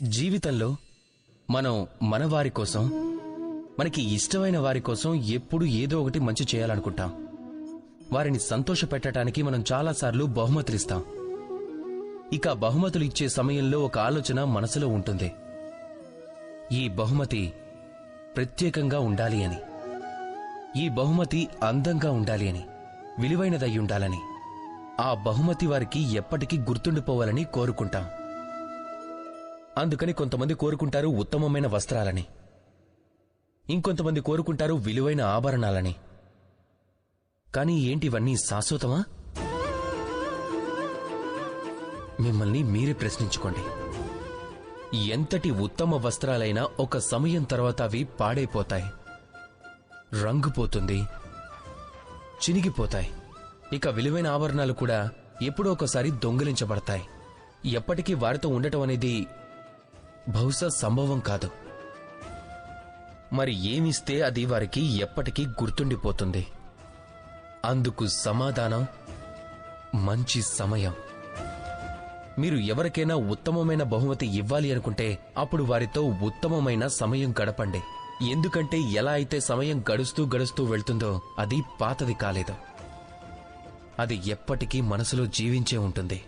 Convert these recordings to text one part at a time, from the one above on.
జీవితంలో మనం మన వారి కోసం, మనకి ఇష్టమైన వారి కోసం ఎప్పుడు ఏదో ఒకటి మంచి చేయాలనుకుంటాం. వారిని సంతోషపెట్టడానికి మనం చాలాసార్లు బహుమతులిస్తాం. ఇక బహుమతులు ఇచ్చే సమయంలో ఒక ఆలోచన మనసులో ఉంటుంది. ఈ బహుమతి ప్రత్యేకంగా ఉండాలి అని, ఈ బహుమతి అందంగా ఉండాలి అని, విలువైనదై ఉండాలని, ఆ బహుమతి వారికి ఎప్పటికీ గుర్తుండిపోవాలని కోరుకుంటాం. అందుకని కొంతమంది కోరుకుంటారు ఉత్తమమైన వస్త్రాలని, ఇంకొంతమంది కోరుకుంటారు విలువైన ఆభరణాలని. కానీ ఏంటివన్నీ శాశ్వతమా? మిమ్మల్ని మీరే ప్రశ్నించుకోండి. ఎంతటి ఉత్తమ వస్త్రాలైనా ఒక సమయం తర్వాత అవి పాడైపోతాయి, రంగుపోతుంది, చినిగిపోతాయి. ఇక విలువైన ఆభరణాలు కూడా ఎప్పుడో ఒకసారి దొంగిలించబడతాయి. ఎప్పటికీ వారితో ఉండటం అనేది బహుశా సంభవం కాదు. మరి ఏమిస్తే అది వారికి ఎప్పటికీ గుర్తుండిపోతుంది? అందుకు సమాధానం మంచి సమయం. మీరు ఎవరికైనా ఉత్తమమైన బహుమతి ఇవ్వాలి అనుకుంటే అప్పుడు వారితో ఉత్తమమైన సమయం గడపండి. ఎందుకంటే ఎలా అయితే సమయం గడుస్తూ గడుస్తూ వెళ్తుందో అది పాతది కాలేదు, అది ఎప్పటికీ మనసులో జీవించే ఉంటుంది.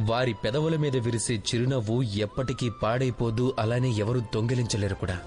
వారి పెదవుల మీద విరిసే చిరునవ్వు ఎప్పటికీ పాడైపోదు, అలానే ఎవరూ దొంగిలించలేరు కూడా.